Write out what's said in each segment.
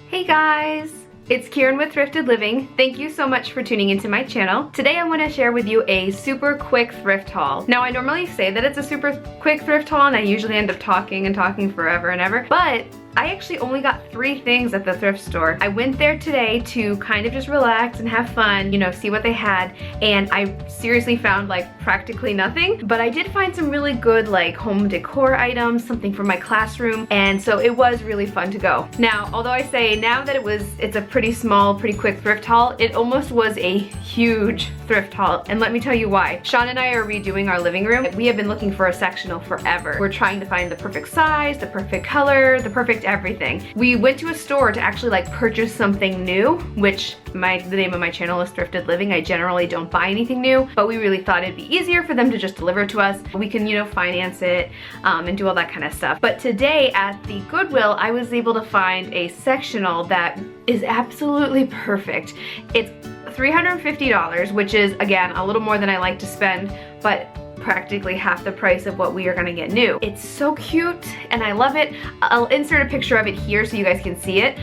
Hey guys! It's Kieran with Thrifted Living. Thank you so much for tuning into my channel. Today I want to share with you a super quick thrift haul. Now I normally say that it's a super quick thrift haul and I usually end up talking and talking forever and ever, but I actually only got 3 things at the thrift store. I went there today to kind of just relax and have fun, you know, see what they had, and I seriously found like practically nothing, but I did find some really good like home decor items, something for my classroom, and so it was really fun to go. Now, although I say now that it's a pretty small, pretty quick thrift haul, it almost was a huge thrift haul, and let me tell you why. Sean and I are redoing our living room. We have been looking for a sectional forever. We're trying to find the perfect size, the perfect color, the perfect everything. We went to a store to actually like purchase something new, which the name of my channel is Thrifted Living. I generally don't buy anything new, but we really thought it'd be easier for them to just deliver it to us. We can, you know, finance it and do all that kind of stuff. But today at the Goodwill, I was able to find a sectional that is absolutely perfect. It's $350, which is, again, a little more than I like to spend, but practically half the price of what we are gonna get new. It's so cute and I love it. I'll insert a picture of it here so you guys can see it.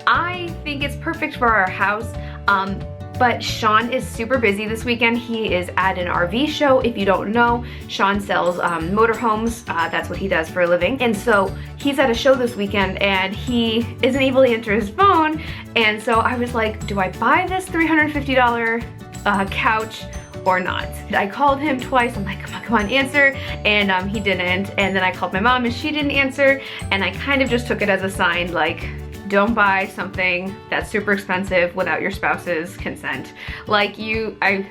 I think it's perfect for our house, but Sean is super busy this weekend. He is at an RV show. If you don't know, Sean sells motorhomes. That's what he does for a living. And so he's at a show this weekend and he isn't able to answer his phone. And so I was like, do I buy this $350 couch or not? I called him twice. I'm like, come on, answer. And he didn't. And then I called my mom and she didn't answer. And I kind of just took it as a sign, like, don't buy something that's super expensive without your spouse's consent. Like I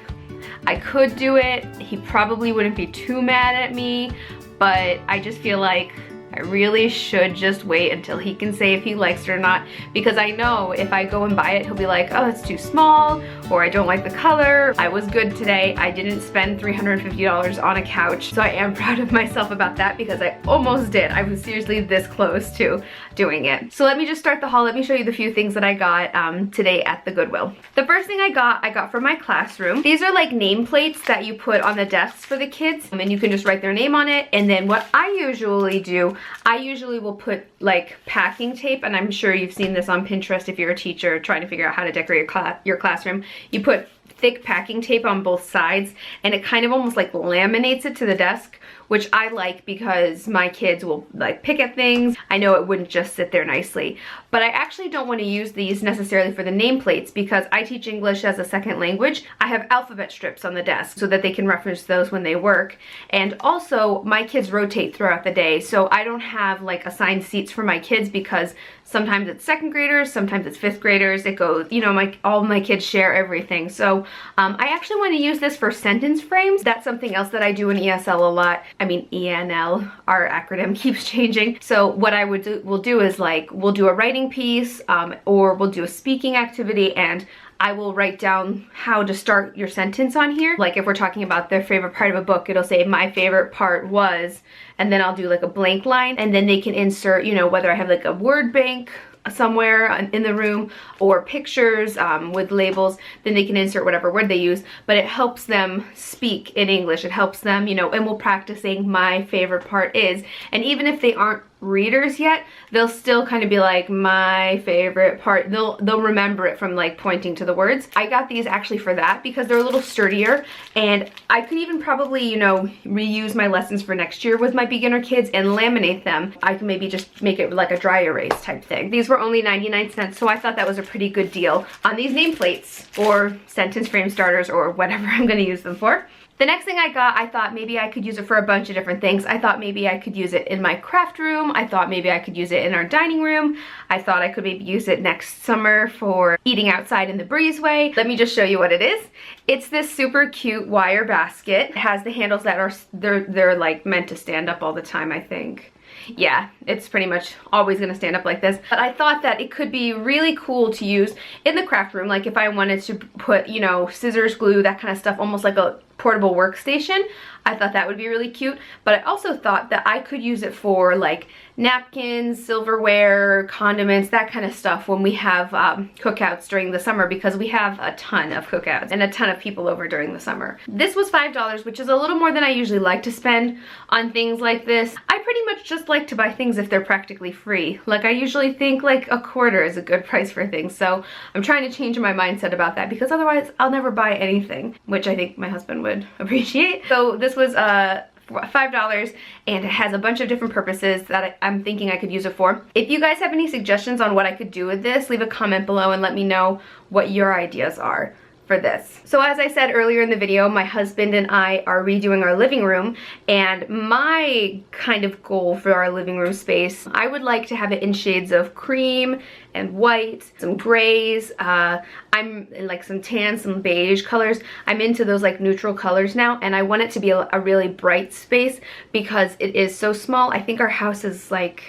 could do it. He probably wouldn't be too mad at me, but I just feel like I really should just wait until he can say if he likes it or not, because I know if I go and buy it, he'll be like, oh, it's too small, or I don't like the color. I was good today. I didn't spend $350 on a couch, so I am proud of myself about that because I almost did. I was seriously this close to doing it. So let me just start the haul. Let me show you the few things that I got today at the Goodwill. The first thing I got for my classroom. These are like nameplates that you put on the desks for the kids, and you can just write their name on it. And then what I usually do, I usually will put like packing tape, and I'm sure you've seen this on Pinterest if you're a teacher trying to figure out how to decorate your classroom. You put thick packing tape on both sides and it kind of almost like laminates it to the desk, which I like because my kids will like pick at things. I know it wouldn't just sit there nicely. But I actually don't want to use these necessarily for the nameplates because I teach English as a second language. I have alphabet strips on the desk so that they can reference those when they work. And also my kids rotate throughout the day, so I don't have like assigned seats for my kids because sometimes it's 2nd graders, sometimes it's 5th graders. It goes, you know, all my kids share everything. So I actually want to use this for sentence frames. That's something else that I do in ESL a lot. I mean ENL, our acronym keeps changing. So what I will do is like, we'll do a writing piece or we'll do a speaking activity, and I will write down how to start your sentence on here. Like if we're talking about their favorite part of a book, it'll say my favorite part was, and then I'll do like a blank line, and then they can insert, you know, whether I have like a word bank somewhere in the room or pictures with labels, then they can insert whatever word they use, but it helps them speak in English. It helps them, you know, and we're practicing my favorite part is, and even if they aren't readers yet, they'll still kind of be like my favorite part. They'll remember it from like pointing to the words. I got these actually for that because they're a little sturdier, and I could even probably, you know, reuse my lessons for next year with my beginner kids and laminate them. I can maybe just make it like a dry erase type thing. These were only 99 cents, so I thought that was a pretty good deal on these nameplates or sentence frame starters or whatever I'm going to use them for. The next thing I got, I thought maybe I could use it for a bunch of different things. I thought maybe I could use it in my craft room. I thought maybe I could use it in our dining room. I thought I could maybe use it next summer for eating outside in the breezeway. Let me just show you what it is. It's this super cute wire basket. It has the handles that are, they're like meant to stand up all the time, I think. Yeah, it's pretty much always gonna stand up like this. But I thought that it could be really cool to use in the craft room, like if I wanted to put, you know, scissors, glue, that kind of stuff, almost like a portable workstation. I thought that would be really cute, but I also thought that I could use it for like napkins, silverware, condiments, that kind of stuff when we have cookouts during the summer, because we have a ton of cookouts and a ton of people over during the summer. This was $5, which is a little more than I usually like to spend on things like this. I pretty much just like to buy things if they're practically free. Like, I usually think like a quarter is a good price for things, so I'm trying to change my mindset about that, because otherwise I'll never buy anything, which I think my husband would appreciate. So this was $5, and it has a bunch of different purposes that I'm thinking I could use it for. If you guys have any suggestions on what I could do with this, leave a comment below and let me know what your ideas are for this. So as I said earlier in the video, my husband and I are redoing our living room, and my kind of goal for our living room space, I would like to have it in shades of cream and white, some grays, I'm like some tan, some beige colors. I'm into those like neutral colors now, and I want it to be a really bright space because it is so small. I think our house is like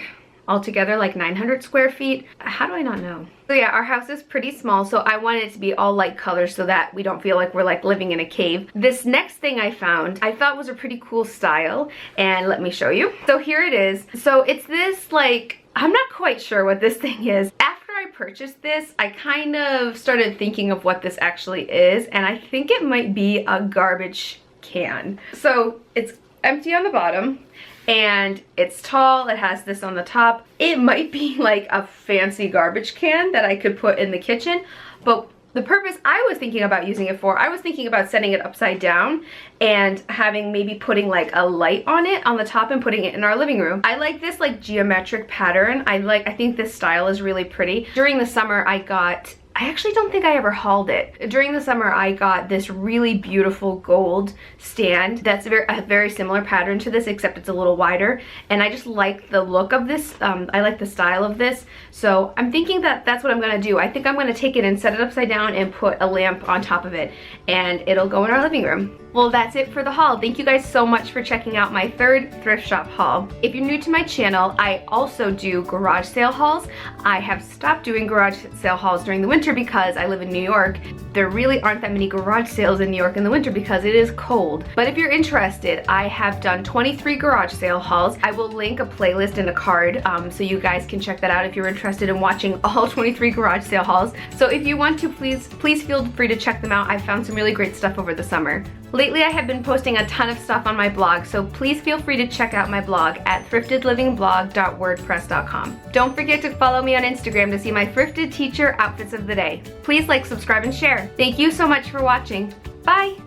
altogether like 900 square feet. How do I not know? So yeah, our house is pretty small, so I wanted it to be all light colors so that we don't feel like we're like living in a cave. This next thing I found, I thought was a pretty cool style, and let me show you. So here it is. So it's this like, I'm not quite sure what this thing is. After I purchased this, I kind of started thinking of what this actually is, and I think it might be a garbage can. So it's empty on the bottom, and it's tall, it has this on the top. It might be like a fancy garbage can that I could put in the kitchen, but the purpose I was thinking about using it for, I was thinking about setting it upside down and having maybe putting like a light on it on the top and putting it in our living room. I like this like geometric pattern. I think this style is really pretty. During the summer I actually don't think I ever hauled it. During the summer, I got this really beautiful gold stand that's a very similar pattern to this, except it's a little wider. And I just like the look of this. I like the style of this. So I'm thinking that that's what I'm gonna do. I think I'm gonna take it and set it upside down and put a lamp on top of it, and it'll go in our living room. Well, that's it for the haul. Thank you guys so much for checking out my third thrift shop haul. If you're new to my channel, I also do garage sale hauls. I have stopped doing garage sale hauls during the winter because I live in New York. There really aren't that many garage sales in New York in the winter because it is cold. But if you're interested, I have done 23 garage sale hauls. I will link a playlist and a card so you guys can check that out if you're interested in watching all 23 garage sale hauls. So if you want to, please feel free to check them out. I found some really great stuff over the summer. Lately, I have been posting a ton of stuff on my blog, so please feel free to check out my blog at thriftedlivingblog.wordpress.com. Don't forget to follow me on Instagram to see my thrifted teacher outfits of the day. Please like, subscribe, and share. Thank you so much for watching. Bye!